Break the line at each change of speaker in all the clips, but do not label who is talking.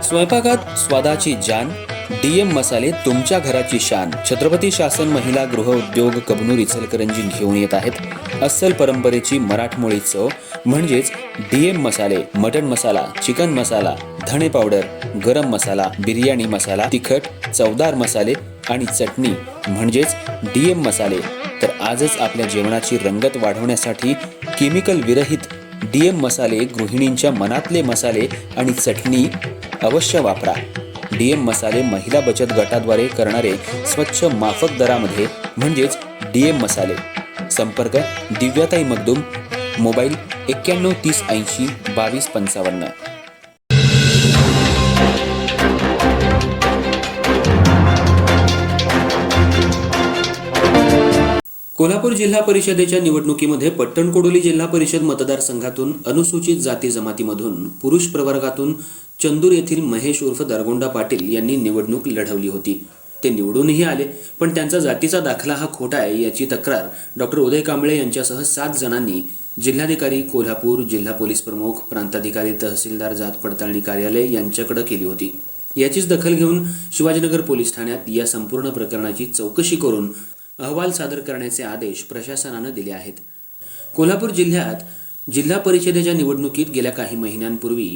स्वयंपाकात स्वादाची जान, डीएम मसाले तुमच्या घराची शान. छत्रपती शासन महिला गृह उद्योग कबनूर इचलकरंजी घेऊन येत आहेत अस्सल परंपरेची मराठमोळी चव म्हणजेच डीएम मसाले. मटन मसाला, चिकन मसाला, धणे पावडर, गरम मसाला, बिर्याणी मसाला, तिखट चवदार मसाले आणि चटणी म्हणजेच डीएम मसाले. तर आजच आपल्या जेवणाची रंगत वाढवण्यासाठी केमिकल विरहित डीएम मसाले, गृहिणींच्या मनातले मसाले आणि चटणी अवश्य वापरा. डीएम मसाले महिला बचत गटाद्वारे करणारे स्वच्छ माफक दरामध्ये म्हणजेच डीएम मसाले. संपर्क दिव्याताई मगदूम, मोबाईल 91 30 80 22 55. कोल्हापूर जिल्हा परिषदेच्या निवडणुकीमध्ये पट्टणकोडोली जिल्हा परिषद मतदारसंघातून अनुसूचित जाती जमातीमधून पुरुष प्रवर्गातून चंदूर येथील महेश उर्फ दरगोंडा पाटील यांनी निवडणूक लढवली होती. ते निवडूनही आले, पण त्यांचा जातीचा दाखला हा खोटा आहे याची तक्रार डॉक्टर उदय कांबळे यांच्यासह 7 जणांनी जिल्हाधिकारी कोल्हापूर, जिल्हा पोलीस प्रमुख, प्रांताधिकारी, तहसीलदार, जात पडताळणी कार्यालय यांच्याकडे केली होती. याचीच दखल घेऊन शिवाजीनगर पोलीस ठाण्यात या संपूर्ण प्रकरणाची चौकशी करून अहवाल सादर करण्याचे आदेश प्रशासनाने दिले आहेत. कोल्हापूर जिल्ह्यात जिल्हा परिषदेच्या निवडणुकीत गेल्या काही महिन्यांपूर्वी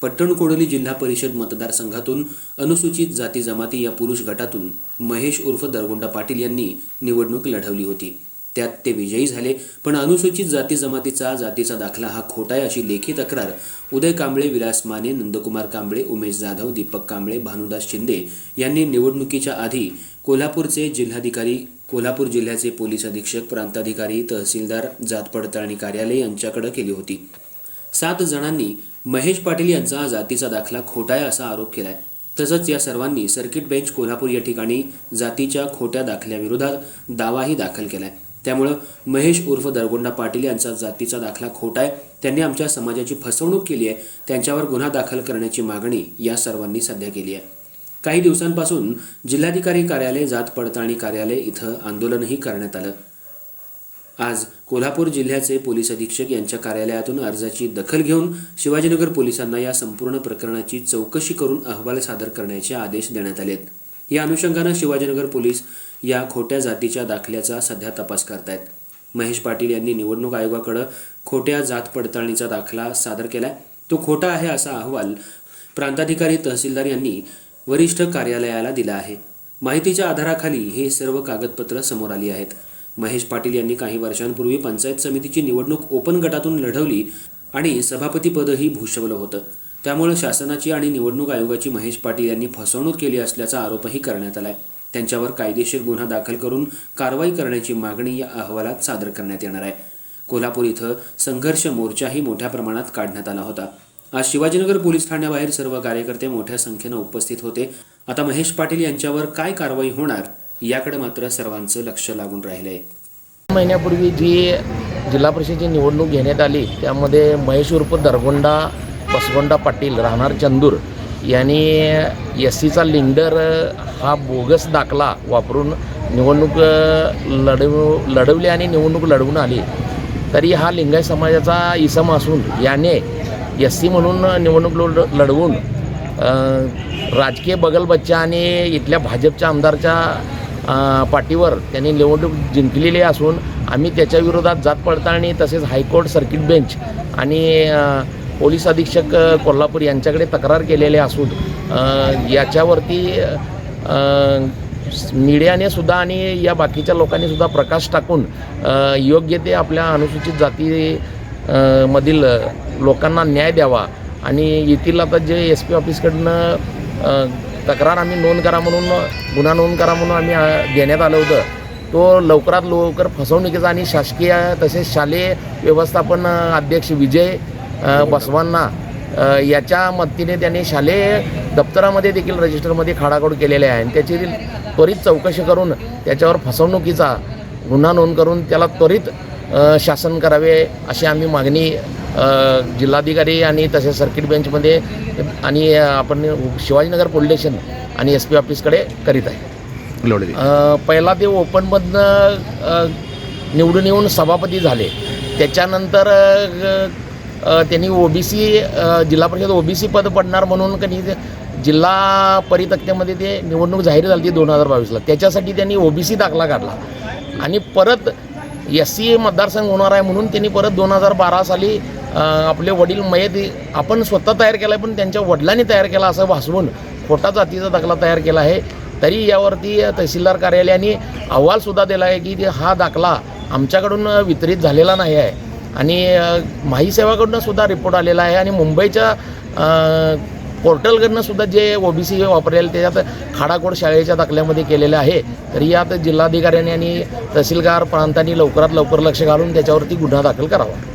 पट्टणकोडोली जिल्हा परिषद मतदारसंघातून अनुसूचित जाती जमाती या पुरुष गटातून महेश उर्फ दरगोंडा पाटील यांनी निवडणूक लढवली होती. त्यात ते विजयी झाले, पण अनुसूचित जाती जमातीचा जातीचा दाखला हा खोटा आहे अशी लेखी तक्रार उदय कांबळे, विलास माने, नंदकुमार कांबळे, उमेश जाधव, दीपक कांबळे, भानुदास शिंदे यांनी निवडणुकीच्या आधी कोल्हापूरचे जिल्हाधिकारी, कोल्हापूर जिल्ह्याचे पोलीस अधीक्षक, प्रांताधिकारी, तहसीलदार, जात पडताळणी कार्यालय यांच्याकडे केली होती. 7 जणांनी महेश पाटील यांचा जातीचा दाखला खोटा आहे असा आरोप केलाय. तसंच या सर्वांनी सर्किट बेंच कोल्हापूर या ठिकाणी जातीच्या खोट्या दाखल्याविरोधात दावाही दाखल केलाय. त्यामुळं महेश उर्फ दरगोंडा पाटील यांचा जातीचा दाखला खोटा आहे, त्यांनी आमच्या समाजाची फसवणूक केली आहे, त्यांच्यावर गुन्हा दाखल करण्याची मागणी या सर्वांनी सध्या केली आहे. काही दिवसांपासून जिल्हाधिकारी कार्यालय, जात पडताळणी कार्यालय इथं आंदोलनही करण्यात आलं. आज कोल्हापूर जिल्ह्याचे पोलीस अधीक्षक यांच्या कार्यालयातून अर्जाची दखल घेऊन शिवाजीनगर पोलिसांना या संपूर्ण प्रकरणाची चौकशी करून अहवाल सादर करण्याचे आदेश देण्यात आलेत. या अनुषंगानं शिवाजीनगर पोलीस या खोट्या जातीच्या दाखल्याचा सध्या तपास करतायत. महेश पाटील यांनी निवडणूक आयोगाकडे खोट्या जात पडताळणीचा दाखला सादर केलाय. तो खोटा आहे असा अहवाल प्रांताधिकारी, तहसीलदार यांनी वरिष्ठ कार्यालयाला दिला आहे. माहितीच्या आधाराखाली हे सर्व कागदपत्र समोर आली आहेत. महेश पाटील यांनी काही वर्षांपूर्वी पंचायत समितीची निवडणूक ओपन गटातून लढवली आणि सभापतीपदही भूषवलं होतं. त्यामुळे शासनाची आणि निवडणूक आयोगाची महेश पाटील यांनी फसवणूक केली असल्याचा आरोपही करण्यात आलाय. त्यांच्यावर कायदेशीर गुन्हा दाखल करून कारवाई करण्याची मागणी या अहवालात सादर करण्यात येणार आहे. कोल्हापूर इथं संघर्ष मोर्चाही मोठ्या प्रमाणात काढण्यात आला होता. आज शिवाजीनगर पोलीस ठाण्याबाहेर सर्व कार्यकर्ते मोठ्या संख्येनं उपस्थित होते. आता महेश पाटील यांच्यावर काय कारवाई होणार याकडे मात्र सर्वांचं लक्ष लागून राहिलंय.
महिन्यापूर्वी जी जिल्हा परिषदेची निवडणूक घेण्यात आली त्यामध्ये महेश उर्फ दरगोंडा बसवंडा पाटील राहणार चंदूर यांनी SCचा लिंडर हा बोगस दाखला वापरून निवडणूक लढवली आणि निवडणूक लढवून आली. तरी हा लिंगायत समाजाचा इसम असून याने SC म्हणून निवडणूक लढवून राजकीय बगलबच्चा आणि इथल्या भाजपच्या आमदारच्या पाठीवर त्यांनी निवडणूक जिंकलेली असून आम्ही त्याच्या विरोधात जात पडताळणी तसेच हायकोर्ट, सर्किट बेंच आणि पोलीस अधीक्षक कोल्हापूर यांच्याकडे तक्रार केलेली असून याच्यावरती मीडियाने सुद्धा आणि या बाकीच्या लोकांनी सुद्धा प्रकाश टाकून योग्य ते आपल्या अनुसूचित जाती मधील लोकांना न्याय द्यावा आणि येथील आता जे SP ऑफिसकडनं तक्रार आम्ही नोंद करा म्हणून गुन्हा नोंद करा म्हणून आम्ही देण्यात आलं होतं, तो लवकरात लवकर फसवणुकीचा आणि शासकीय तसेच शालेय व्यवस्थापन अध्यक्ष विजय बसवांना याच्या मदतीने त्यांनी शालेय दप्तरामध्ये देखील रजिस्टरमध्ये खाडाखोड केलेले आहे आणि त्याची त्वरित चौकशी करून त्याच्यावर फसवणुकीचा गुन्हा नोंद करून त्याला त्वरित शासन करावे अशी आम्ही मागणी जिल्हाधिकारी आणि तसेच सर्किट बेंचमध्ये आणि आपण शिवाजीनगर पोलीस स्टेशन आणि SP ऑफिसकडे करीत आहे. पहिला ते ओपनमधनं निवडून येऊन सभापती झाले. त्याच्यानंतर त्यांनी ओबीसी जिल्हा परिषद ओबीसी पद पडणार म्हणून कधी जिल्हा परितक्त्यामध्ये ते निवडणूक जाहीर झाली 2022ला. त्याच्यासाठी त्यांनी ओबीसी दाखला काढला आणि परत SC मतदारसंघ होणार आहे म्हणून त्यांनी परत 2012 साली आपले वडील मयत आपण स्वतः तयार केला आहे पण त्यांच्या वडिलांनी तयार केला असं भासवून खोटा जातीचा दाखला तयार केला आहे. तरी यावरती तहसीलदार कार्यालयाने अहवालसुद्धा दिला आहे की हा दाखला आमच्याकडून वितरित झालेला नाही आहे आणि माही सेवाकडून सुद्धा रिपोर्ट आलेला आहे आणि मुंबईच्या पोर्टलकडनं सुद्धा जे ओबीसी वापरेल त्याच्यात खाडाकोड शाळेच्या दाखल्यामध्ये केलेलं आहे. तरी यात जिल्हाधिकाऱ्यांनी आणि तहसीलदार प्रांतांनी लवकरात लवकर लक्ष घालून त्याच्यावरती गुन्हा दाखल करावा.